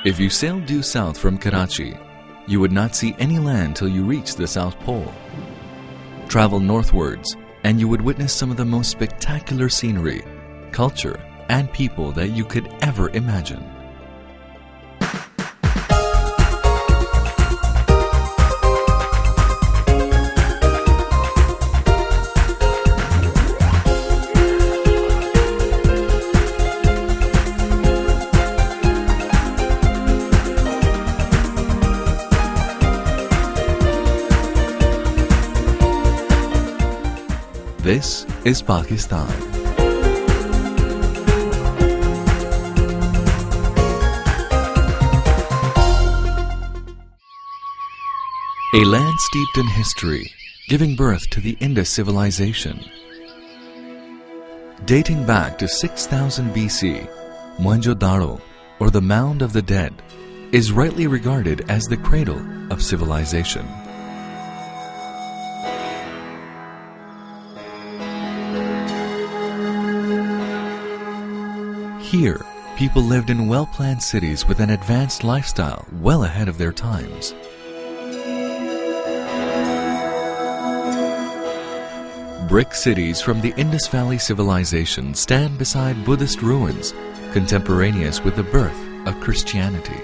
If you sailed due south from Karachi, you would not see any land till you reached the South Pole. Travel northwards, and you would witness some of the most spectacular scenery, culture, and people that you could ever imagine. This is Pakistan. A land steeped in history, giving birth to the Indus civilization. Dating back to 6000 BC, Mohenjo-daro, or the Mound of the Dead, is rightly regarded as the cradle of civilization. Here, people lived in well-planned cities with an advanced lifestyle well ahead of their times. Brick cities from the Indus Valley civilization stand beside Buddhist ruins, contemporaneous with the birth of Christianity.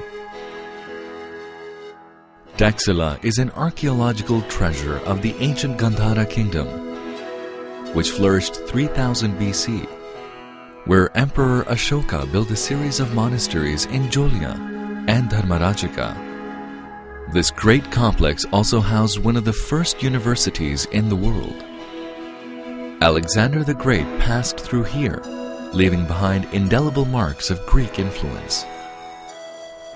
Taxila is an archaeological treasure of the ancient Gandhara kingdom, which flourished 3000 BC. Where Emperor Ashoka built a series of monasteries in Jolya and Dharmarajika. This great complex also housed one of the first universities in the world. Alexander the Great passed through here, leaving behind indelible marks of Greek influence.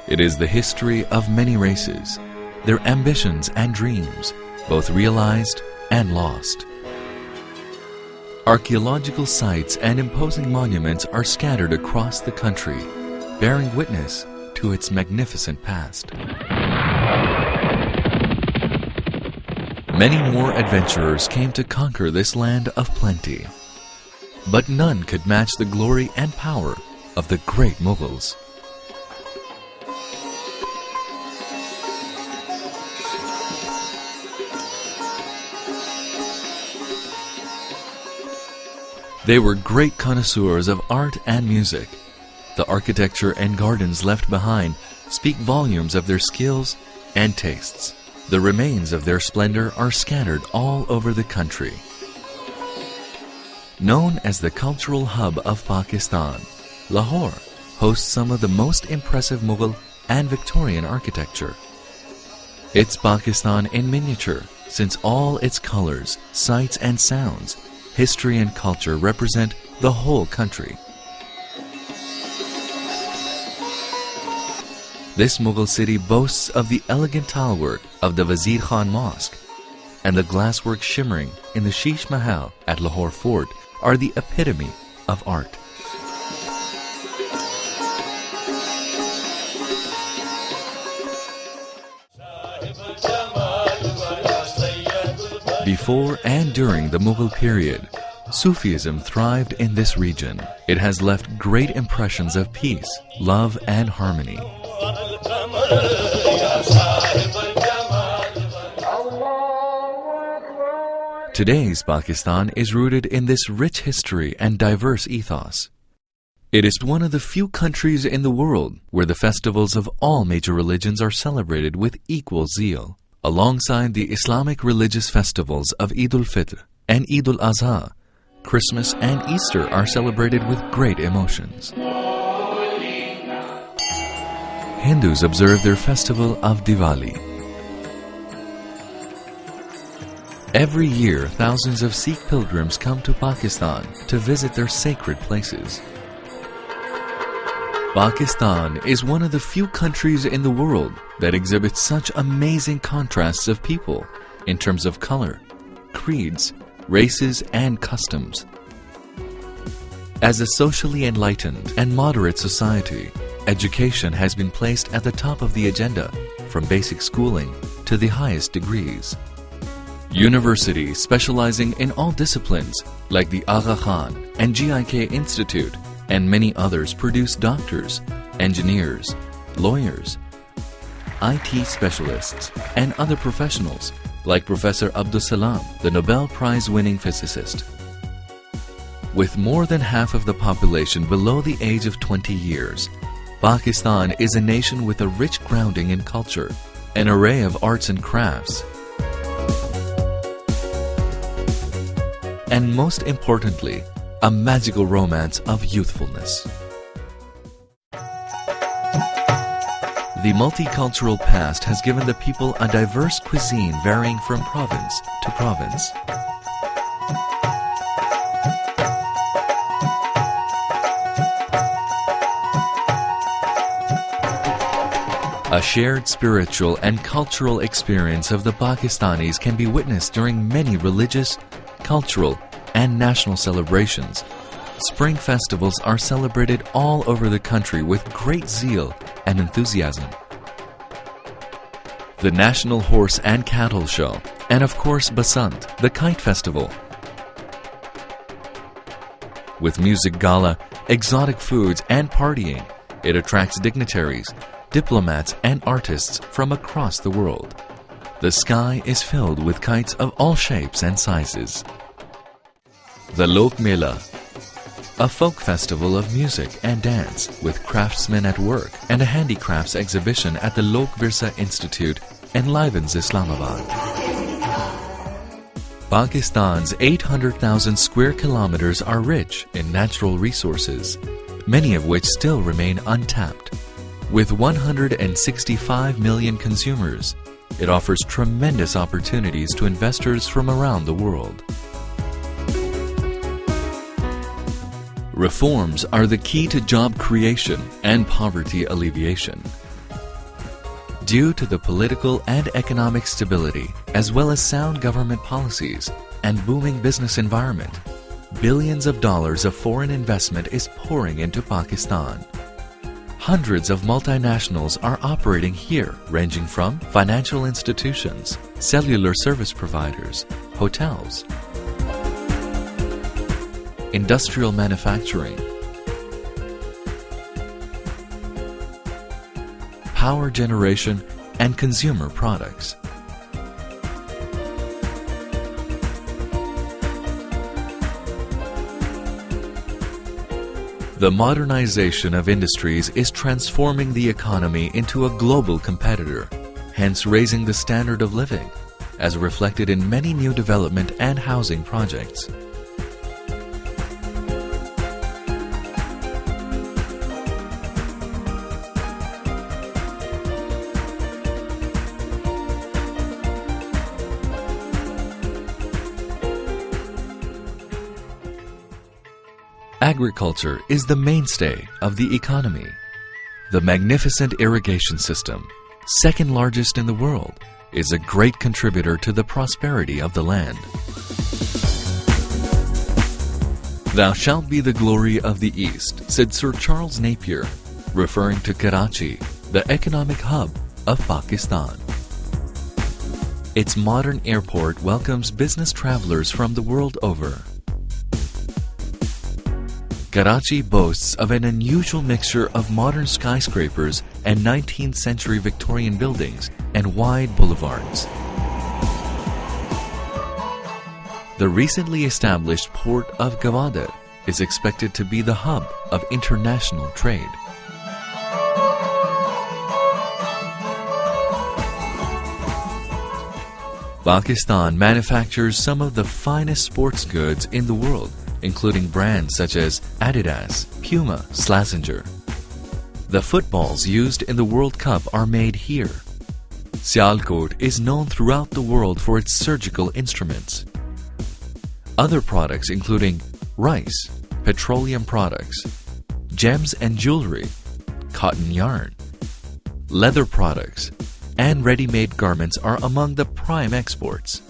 It is the history of many races, their ambitions and dreams, both realized and lost. Archaeological sites and imposing monuments are scattered across the country, bearing witness to its magnificent past. Many more adventurers came to conquer this land of plenty, but none could match the glory and power of the great Mughals. They were great connoisseurs of art and music. The architecture and gardens left behind speak volumes of their skills and tastes. The remains of their splendor are scattered all over the country. Known as the cultural hub of Pakistan, Lahore hosts some of the most impressive Mughal and Victorian architecture. It's Pakistan in miniature, since all its colors, sights and sounds, history and culture represent the whole country. This Mughal city boasts of the elegant tilework of the Wazir Khan Mosque, and the glasswork shimmering in the Sheesh Mahal at Lahore Fort are the epitome of art. Before and during the Mughal period, Sufism thrived in this region. It has left great impressions of peace, love, and harmony. Today's Pakistan is rooted in this rich history and diverse ethos. It is one of the few countries in the world where the festivals of all major religions are celebrated with equal zeal. Alongside the Islamic religious festivals of Eid al-Fitr and Eid al-Adha, Christmas and Easter are celebrated with great emotions. Hindus observe their festival of Diwali. Every year, thousands of Sikh pilgrims come to Pakistan to visit their sacred places. Pakistan is one of the few countries in the world that exhibits such amazing contrasts of people in terms of color, creeds, races, and customs. As a socially enlightened and moderate society, education has been placed at the top of the agenda, from basic schooling to the highest degrees. Universities specializing in all disciplines, like the Aga Khan and GIK Institute, and many others produce doctors, engineers, lawyers, IT specialists, and other professionals like Professor Abdus Salam, the Nobel Prize-winning physicist. With more than half of the population below the age of 20 years, Pakistan is a nation with a rich grounding in culture, an array of arts and crafts, and most importantly, a magical romance of youthfulness. The multicultural past has given the people a diverse cuisine varying from province to province. A shared spiritual and cultural experience of the Pakistanis can be witnessed during many religious, cultural, and national celebrations. Spring festivals are celebrated all over the country with great zeal and enthusiasm. The National Horse and Cattle Show, and of course Basant, the Kite Festival. With music gala, exotic foods, and partying, it attracts dignitaries, diplomats, and artists from across the world. The sky is filled with kites of all shapes and sizes. The Lok Mela, a folk festival of music and dance with craftsmen at work, and a handicrafts exhibition at the Lok Virsa Institute enlivens Islamabad. Pakistan's 800,000 square kilometers are rich in natural resources, many of which still remain untapped. With 165 million consumers, it offers tremendous opportunities to investors from around the world. Reforms are the key to job creation and poverty alleviation. Due to the political and economic stability, as well as sound government policies and booming business environment, billions of dollars of foreign investment is pouring into Pakistan. Hundreds of multinationals are operating here, ranging from financial institutions, cellular service providers, hotels, industrial manufacturing, power generation, and consumer products. The modernization of industries is transforming the economy into a global competitor, hence raising the standard of living, as reflected in many new development and housing projects. Agriculture is the mainstay of the economy. The magnificent irrigation system, second largest in the world, is a great contributor to the prosperity of the land. "Thou shalt be the glory of the East," said Sir Charles Napier, referring to Karachi, the economic hub of Pakistan. Its modern airport welcomes business travelers from the world over. Karachi boasts of an unusual mixture of modern skyscrapers and 19th century Victorian buildings and wide boulevards. The recently established port of Gwadar is expected to be the hub of international trade. Pakistan manufactures some of the finest sports goods in the world, including brands such as Adidas, Puma, Slazenger. The footballs used in the World Cup are made here. Sialkot is known throughout the world for its surgical instruments. Other products including rice, petroleum products, gems and jewelry, cotton yarn, leather products, and ready-made garments are among the prime exports.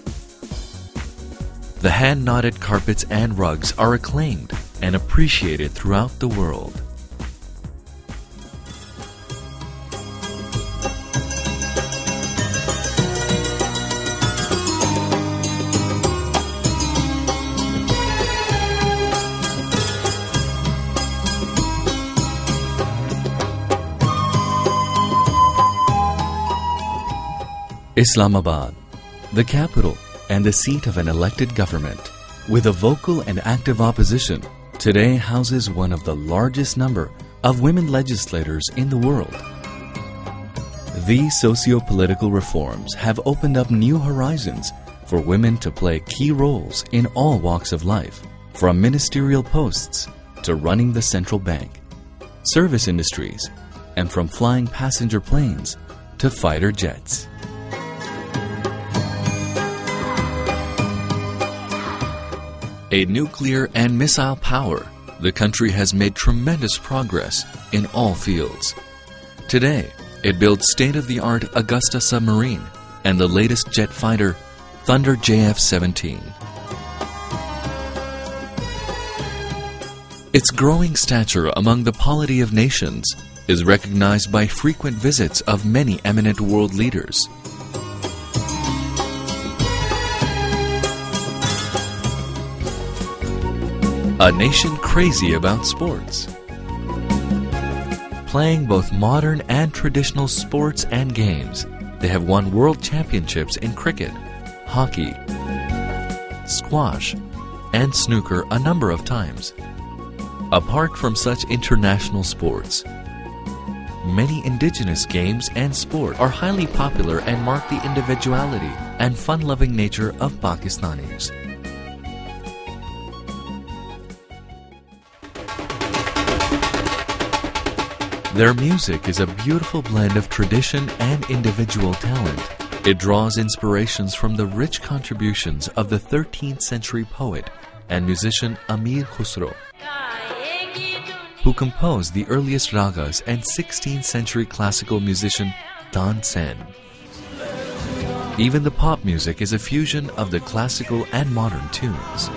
The hand-knotted carpets and rugs are acclaimed and appreciated throughout the world. Islamabad, the capital and the seat of an elected government, with a vocal and active opposition, today houses one of the largest number of women legislators in the world. These socio-political reforms have opened up new horizons for women to play key roles in all walks of life, from ministerial posts to running the central bank, service industries, and from flying passenger planes to fighter jets. A nuclear and missile power, the country has made tremendous progress in all fields. Today, it builds state-of-the-art Augusta submarine and the latest jet fighter, Thunder JF-17. Its growing stature among the polity of nations is recognized by frequent visits of many eminent world leaders. A nation crazy about sports. Playing both modern and traditional sports and games, they have won world championships in cricket, hockey, squash, and snooker a number of times. Apart from such international sports, many indigenous games and sport are highly popular and mark the individuality and fun-loving nature of Pakistanis. Their music is a beautiful blend of tradition and individual talent. It draws inspirations from the rich contributions of the 13th century poet and musician Amir Khusro, who composed the earliest ragas, and 16th century classical musician Tansen. Even the pop music is a fusion of the classical and modern tunes.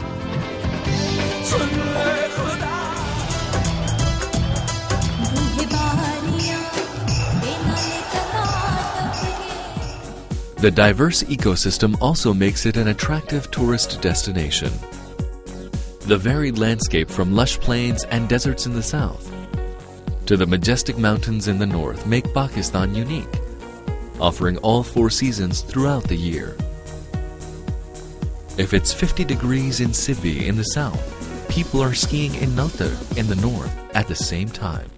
The diverse ecosystem also makes it an attractive tourist destination. The varied landscape from lush plains and deserts in the south to the majestic mountains in the north make Pakistan unique, offering all 4 seasons throughout the year. If it's 50 degrees in Sibbi in the south, people are skiing in Naltar in the north at the same time.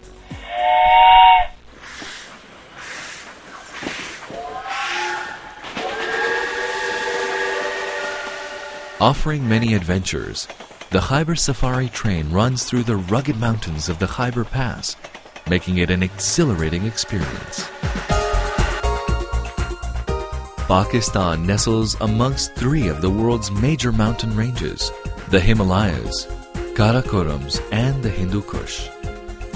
Offering many adventures, the Khyber Safari train runs through the rugged mountains of the Khyber Pass, making it an exhilarating experience. Pakistan nestles amongst 3 of the world's major mountain ranges, the Himalayas, Karakorams, and the Hindu Kush.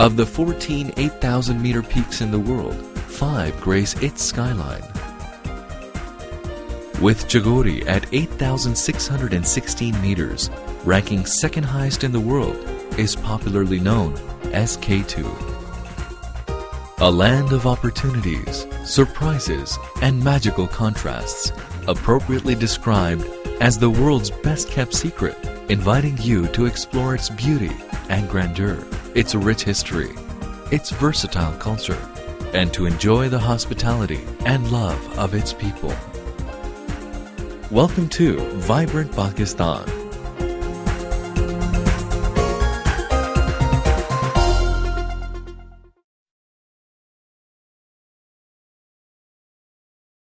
Of the 14 8,000-meter peaks in the world, 5 grace its skyline. With Chagori at 8,616 meters, ranking second highest in the world, is popularly known as K2. A land of opportunities, surprises, and magical contrasts, appropriately described as the world's best-kept secret, inviting you to explore its beauty and grandeur, its rich history, its versatile culture, and to enjoy the hospitality and love of its people. Welcome to Vibrant Pakistan.